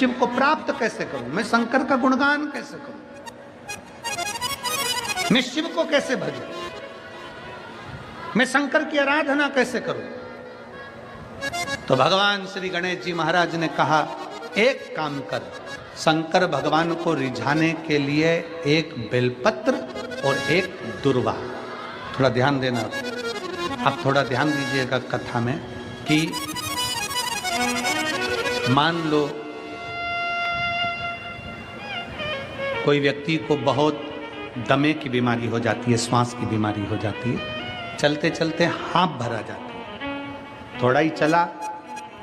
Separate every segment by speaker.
Speaker 1: शिव को प्राप्त कैसे करूं, मैं शंकर का गुणगान कैसे करूं, मैं शिव को कैसे भजूं, मैं शंकर की आराधना कैसे करूं। तो भगवान श्री गणेश जी महाराज ने कहा, एक काम कर, शंकर भगवान को रिझाने के लिए एक बेलपत्र और एक दुर्वा। थोड़ा ध्यान देना, आप थोड़ा ध्यान दीजिएगा कथा में कि मान लो कोई व्यक्ति को बहुत दमे की बीमारी हो जाती है, श्वास की बीमारी हो जाती है, चलते चलते हाँफ भरा जाती है। थोड़ा ही चला,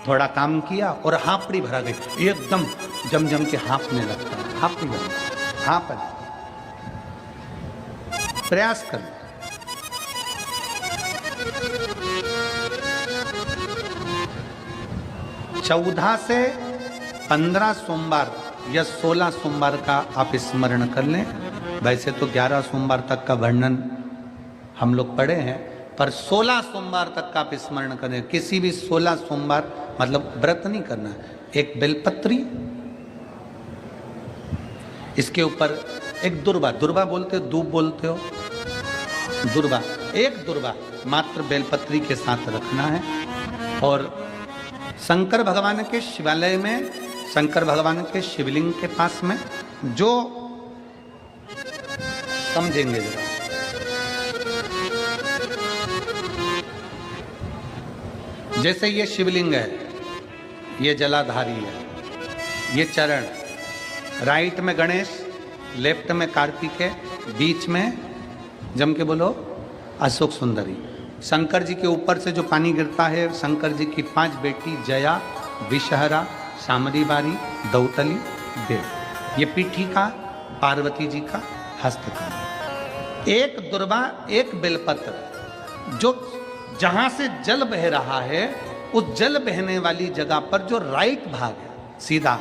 Speaker 1: थोड़ा काम किया और हाँफड़ी भरा गई, एकदम जम जम के हाँफने लगता है, हाँफ नहीं भरा, हाँफ प्रयास कर। 14 से 15 सोमवार या 16 सोमवार का आप स्मरण कर लें। वैसे तो 11 सोमवार तक का वर्णन हम लोग पढ़े हैं, पर 16 सोमवार तक का आप स्मरण करें। किसी भी 16 सोमवार मतलब व्रत नहीं करना, एक बेलपत्री, इसके ऊपर एक दुर्वा, दुर्वा बोलते हो, दूब बोलते हो, दुर्वा, एक दुर्वा मात्र बेलपत्री के साथ रखना है। और शंकर भगवान के शिवालय में, शंकर भगवान के शिवलिंग के पास में, जो समझेंगे जरा, जैसे ये शिवलिंग है, ये जलाधारी है, ये चरण, राइट में गणेश, लेफ्ट में कार्तिकेय, बीच में जम के बोलो अशोक सुंदरी। शंकर जी के ऊपर से जो पानी गिरता है, शंकर जी की 5 बेटी जया, विषहरा, शामरीबारी, दौतली, देव। ये पीठिका पार्वती जी का हस्तकमल। एक दुर्वा, एक बेलपत्र, जो जहां से जल बह रहा है, उस जल बहने वाली जगह पर जो राइट भाग है, सीधा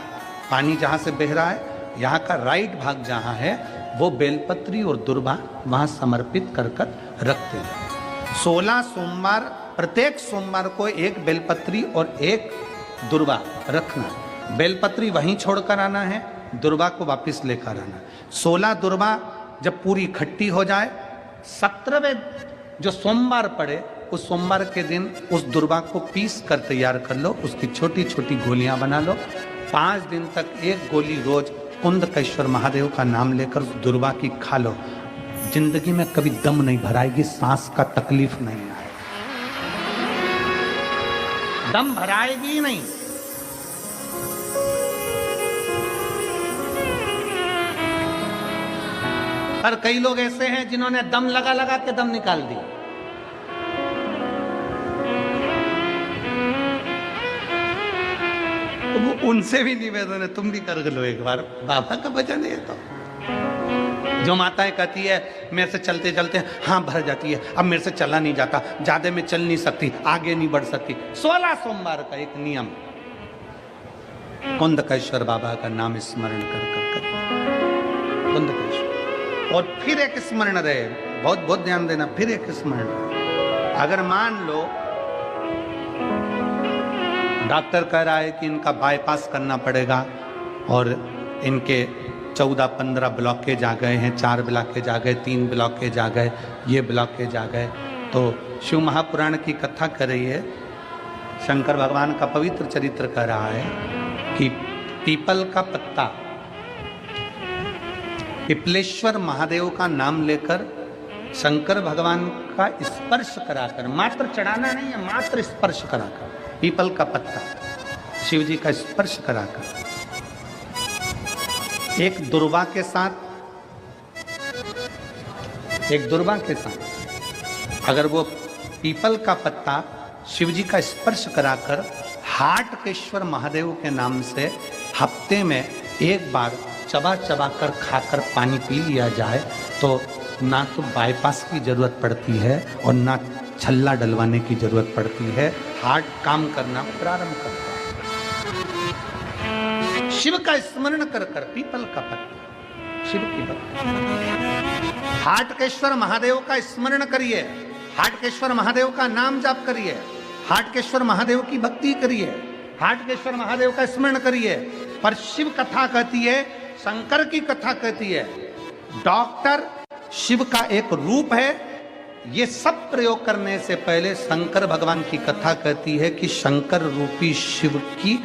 Speaker 1: पानी जहां से बह रहा है, यहाँ का राइट भाग जहां है, वो बेलपत्री और दुर्वा वहां समर्पित कर कर रखते हैं। 16 सोमवार, प्रत्येक सोमवार को एक बेलपत्री और एक दुर्वा रखना। बेलपत्री वहीं छोड़कर आना है, दुर्वा को वापस लेकर आना। 16 दुर्वा जब पूरी इकट्ठी हो जाए, 17वें जो सोमवार पड़े, उस सोमवार के दिन उस दुर्वा को पीस कर तैयार कर लो, उसकी छोटी छोटी गोलियां बना लो। 5 दिन तक एक गोली रोज कुंदकेश्वर महादेव का नाम लेकर उस दुर्वा की खा लो। जिंदगी में कभी दम नहीं भराएगी, सांस का तकलीफ नहीं आएगा, दम भराएगी नहीं। पर कई लोग ऐसे हैं जिन्होंने दम लगा लगा के दम निकाल दिया। तो उनसे भी निवेदन है, तुम भी कर लो एक बार, बाबा का भजन है। तो जो माताएं कहती है मेरे से चलते चलते हाँ भर जाती है, अब मेरे से चला नहीं जाता, ज्यादा में चल नहीं सकती, आगे नहीं बढ़ सकती, 16 सोमवार का एक नियम, कुंदकेश्वर बाबा का नाम स्मरण कर कर कुंदकेश्वर। और फिर एक स्मरण रहे, बहुत बहुत ध्यान देना, फिर एक स्मरण। अगर मान लो डॉक्टर कह रहा है कि इनका बाईपास करना पड़ेगा और इनके 14-15 ब्लॉकेज आ गए हैं, 4 ब्लॉकेज आ गए, 3 ब्लॉकेज आ गए, ये ब्लॉकेज आ गए, तो शिव महापुराण की कथा कर रही है, शंकर भगवान का पवित्र चरित्र कह रहा है कि पीपल का पत्ता, पिपलेश्वर महादेव का नाम लेकर शंकर भगवान का स्पर्श कराकर, मात्र चढ़ाना नहीं है, मात्र स्पर्श कराकर, पीपल का पत्ता शिव जी का स्पर्श कराकर, एक दुर्वा के साथ, एक दुर्वा के साथ अगर वो पीपल का पत्ता शिव जी का स्पर्श कराकर हाटकेश्वर महादेव के नाम से हफ्ते में एक बार चबा चबा कर खाकर पानी पी लिया जाए, तो ना तो बाईपास की जरूरत पड़ती है और ना छल्ला डलवाने की जरूरत पड़ती है, हार्ट काम करना प्रारंभ करता है। शिव का स्मरण कर कर, पीपल का पत्ता, शिव की भक्ति, हाटकेश्वर महादेव का स्मरण करिए, हाटकेश्वर महादेव का नाम जाप करिए, हाटकेश्वर महादेव की भक्ति करिए, हाटकेश्वर महादेव का स्मरण करिए। पर शिव कथा कहती है, शंकर की कथा कहती है डॉक्टर शिव का एक रूप है। ये सब प्रयोग करने से पहले शंकर भगवान की कथा कहती है कि शंकर रूपी शिव की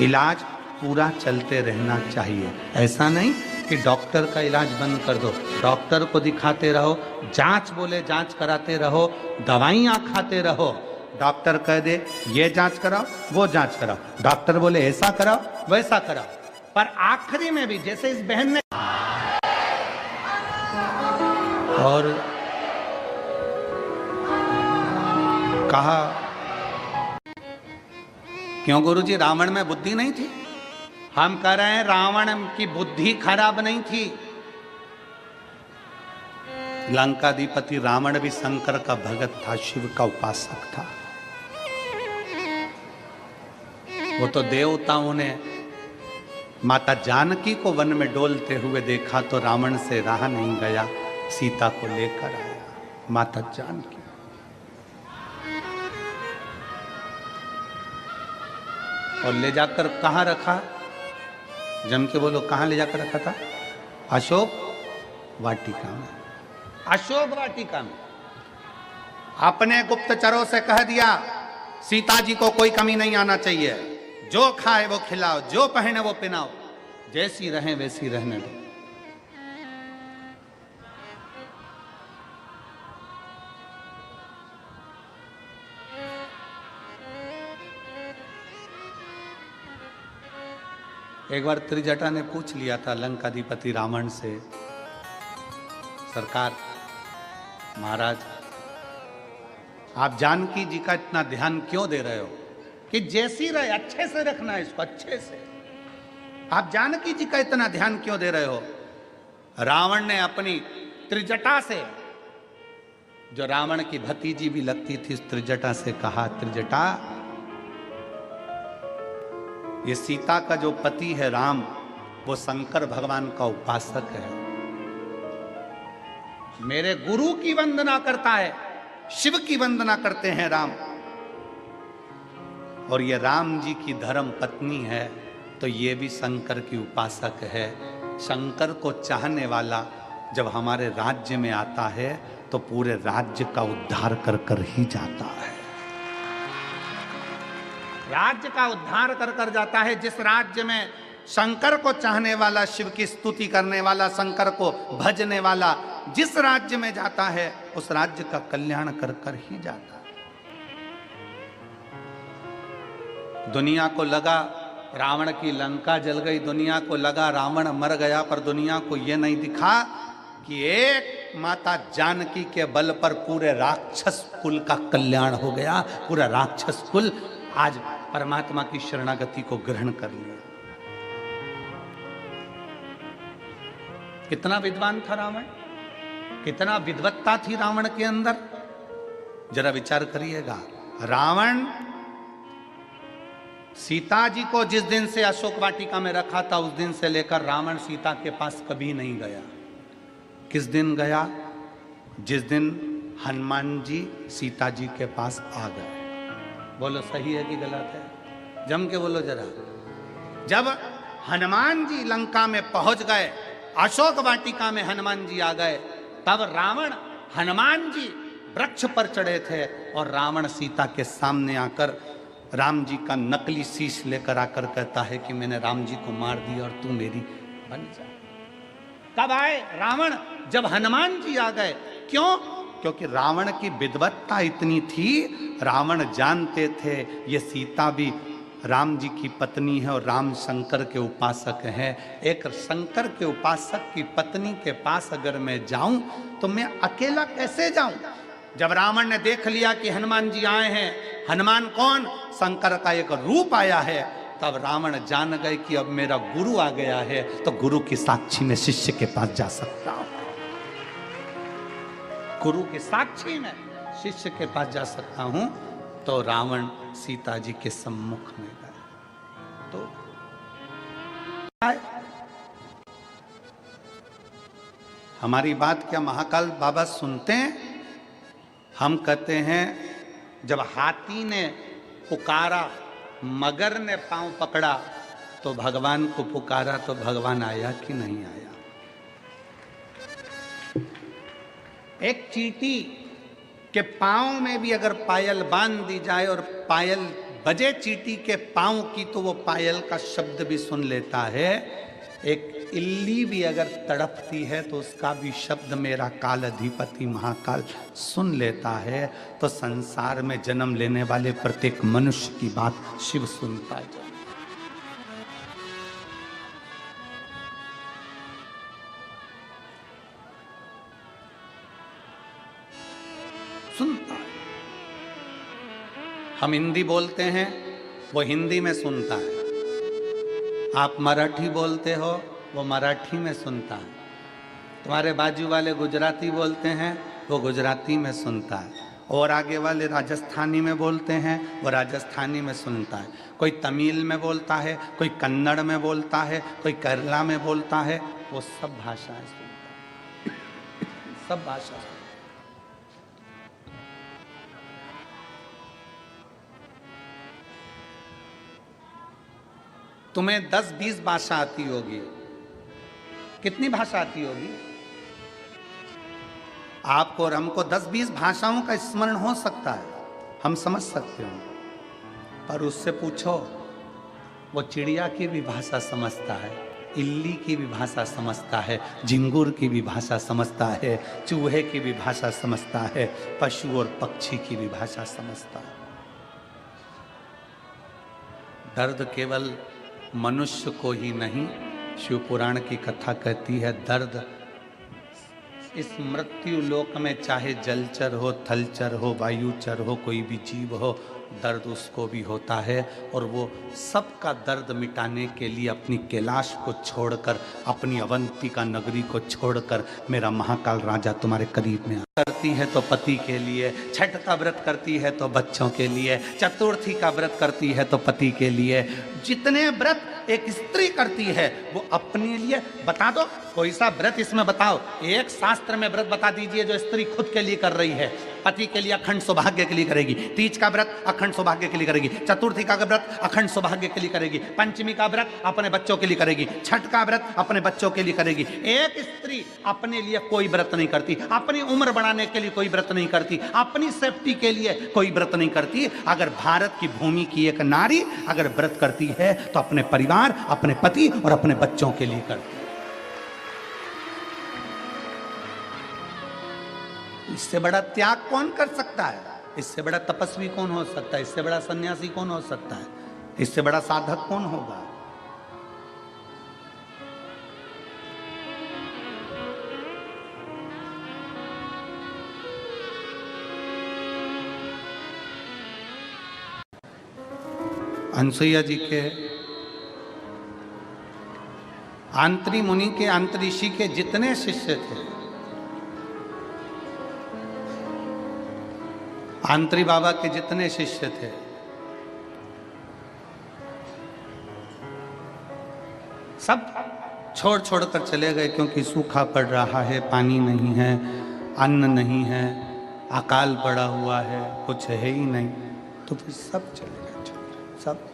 Speaker 1: इलाज पूरा चलते रहना चाहिए। ऐसा नहीं कि डॉक्टर का इलाज बंद कर दो, डॉक्टर को दिखाते रहो, जांच बोले जांच कराते रहो, दवाइयां खाते रहो। डॉक्टर कह दे ये जांच कराओ, वो जांच कराओ, डॉक्टर बोले ऐसा कराओ वैसा कराओ, पर आखिरी में भी जैसे इस बहन ने और कहा, क्यों गुरुजी रावण में बुद्धि नहीं थी? हम कह रहे हैं रावण की बुद्धि खराब नहीं थी। लंकाधिपति रावण भी शंकर का भगत था, शिव का उपासक था। वो तो देवताओं ने माता जानकी को वन में डोलते हुए देखा तो रावण से रहा नहीं गया, सीता को लेकर आया माता जानकी। और ले जाकर कहां रखा? जम के बोलो, कहां ले जाकर रखा था? अशोक वाटिका में। अशोक वाटिका में अपने गुप्तचरों से कह दिया सीता जी को कोई कमी नहीं आना चाहिए, जो खाए वो खिलाओ, जो पहने वो पहनाओ, जैसी रहे वैसी रहने दो। एक बार त्रिजटा ने पूछ लिया था लंकाधिपति रावण से, सरकार महाराज आप जानकी जी का इतना ध्यान क्यों दे रहे हो कि जैसी रहे, अच्छे से रखना है इसको, अच्छे से। आप जानकी जी का इतना ध्यान क्यों दे रहे हो? रावण ने अपनी त्रिजटा से, जो रावण की भतीजी भी लगती थी, त्रिजटा से कहा, त्रिजटा ये सीता का जो पति है राम, वो शंकर भगवान का उपासक है, मेरे गुरु की वंदना करता है, शिव की वंदना करते हैं राम, और ये राम जी की धर्म पत्नी है, तो ये भी शंकर की उपासक है। शंकर को चाहने वाला जब हमारे राज्य में आता है तो पूरे राज्य का उद्धार कर कर ही जाता है, राज्य का उद्धार कर कर जाता है। जिस राज्य में शंकर को चाहने वाला, शिव की स्तुति करने वाला, शंकर को भजने वाला जिस राज्य में जाता है, उस राज्य का कल्याण कर कर ही जाता है। दुनिया को लगा रावण की लंका जल गई, दुनिया को लगा रावण मर गया, पर दुनिया को यह नहीं दिखा कि एक माता जानकी के बल पर पूरे राक्षस कुल का कल्याण हो गया। पूरा राक्षस कुल आज परमात्मा की शरणागति को ग्रहण कर लिया। कितना विद्वान था रावण, कितना विद्वत्ता थी रावण के अंदर, जरा विचार करिएगा। रावण सीता जी को जिस दिन से अशोक वाटिका में रखा था, उस दिन से लेकर रावण सीता के पास कभी नहीं गया। किस दिन गया? जिस दिन हनुमान जी सीता जी के पास आ गए। बोलो सही है कि गलत है? जम के बोलो जरा। जब हनुमान जी लंका में पहुंच गए, अशोक वाटिका में हनुमान जी आ गए, तब रावण, हनुमान जी वृक्ष पर चढ़े थे और रावण सीता के सामने आकर राम जी का नकली शीश लेकर आकर कहता है कि मैंने राम जी को मार दिया और तू मेरी बन जा। तब आए रावण, जब हनुमान जी आ गए। क्यों? क्योंकि रावण की विद्वत्ता इतनी थी, रावण जानते थे ये सीता भी राम जी की पत्नी है और राम शंकर के उपासक हैं। एक शंकर के उपासक की पत्नी के पास अगर मैं जाऊं तो मैं अकेला कैसे जाऊं? जब रावण ने देख लिया कि हनुमान जी आए हैं, हनुमान कौन? शंकर का एक रूप आया है, तब रावण जान गए कि अब मेरा गुरु आ गया है, तो गुरु की साक्षी में शिष्य के पास जा सकता हूं, गुरु की साक्षी में शिष्य के पास जा सकता हूं। तो रावण सीता जी के सम्मुख में गए। तो हमारी बात क्या महाकाल बाबा सुनते हैं? हम कहते हैं जब हाथी ने पुकारा, मगर ने पांव पकड़ा, तो भगवान को पुकारा तो भगवान आया कि नहीं आया। एक चींटी के पांव में भी अगर पायल बांध दी जाए और पायल बजे चींटी के पांव की तो वो पायल का शब्द भी सुन लेता है। एक इल्ली भी अगर तड़पती है तो उसका भी शब्द मेरा काल अधिपति महाकाल सुन लेता है। तो संसार में जन्म लेने वाले प्रत्येक मनुष्य की बात शिव सुनता है। सुनता है। हम हिंदी बोलते हैं, वो हिंदी में सुनता है। आप मराठी बोलते हो, वो मराठी में सुनता है। तुम्हारे बाजू वाले गुजराती बोलते हैं, वो गुजराती में सुनता है। और आगे वाले राजस्थानी में बोलते हैं, वो राजस्थानी में सुनता है। कोई तमिल में बोलता है, कोई कन्नड़ में बोलता है, कोई केरला में बोलता है। वो सब भाषाएं सुनता है, सब भाषा। तुम्हें 10-20 भाषा आती होगी। कितनी भाषा आती होगी? आपको और हमको 10-20 भाषाओं का स्मरण हो सकता है, हम समझ सकते हो। पर उससे पूछो, वो चिड़िया की भी भाषा समझता है, इल्ली की भी भाषा समझता है, झिंगुर की भी भाषा समझता है, चूहे की भी भाषा समझता है, पशु और पक्षी की भी भाषा समझता है। दर्द केवल मनुष्य को ही नहीं, शिव पुराण की कथा कहती है दर्द इस मृत्यु लोक में चाहे जलचर हो, थलचर हो, वायुचर हो, कोई भी जीव हो, दर्द उसको भी होता है। और वो सबका दर्द मिटाने के लिए अपनी कैलाश को छोड़कर, अपनी अवंतिका नगरी को छोड़कर मेरा महाकाल राजा तुम्हारे करीब में करती है तो पति के लिए, छठ का व्रत करती है तो बच्चों के लिए, चतुर्थी का व्रत करती है तो पति के लिए। जितने व्रत एक स्त्री करती है वो अपने लिए। बता दो कोई सा व्रत इसमें बताओ, एक शास्त्र में व्रत बता दीजिए जो स्त्री खुद के लिए कर रही है। पति के लिए अखंड सौभाग्य के लिए करेगी, तीज का व्रत अखंड सौभाग्य के लिए करेगी, चतुर्थी का व्रत अखंड सौभाग्य के लिए करेगी, पंचमी का व्रत अपने बच्चों के लिए करेगी, छठ का व्रत अपने बच्चों के लिए करेगी। एक स्त्री अपने लिए कोई व्रत नहीं करती, अपनी उम्र बढ़ाने के लिए कोई व्रत नहीं करती, अपनी सेफ्टी के लिए कोई व्रत नहीं करती। अगर भारत की भूमि की एक नारी अगर व्रत करती है तो अपने परिवार, अपने पति और अपने बच्चों के लिए करती है। इससे बड़ा त्याग कौन कर सकता है? इससे बड़ा तपस्वी कौन हो सकता है? इससे बड़ा सन्यासी कौन हो सकता है? इससे बड़ा साधक कौन होगा? अनसुईया जी के आंतरी मुनि के, आंतरिषि के जितने शिष्य थे, आंतरी बाबा के जितने शिष्य थे, सब छोड़ छोड़ कर चले गए। क्योंकि सूखा पड़ रहा है, पानी नहीं है, अन्न नहीं है, अकाल पड़ा हुआ है, कुछ है ही नहीं। तो फिर सब चले गए, सब।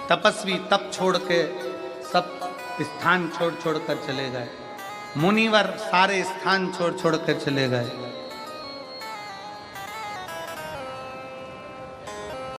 Speaker 1: तपस्वी तप छोड़ के सब स्थान छोड़ छोड़ कर चले गए। मुनिवर सारे स्थान छोड़ छोड़ कर चले गए।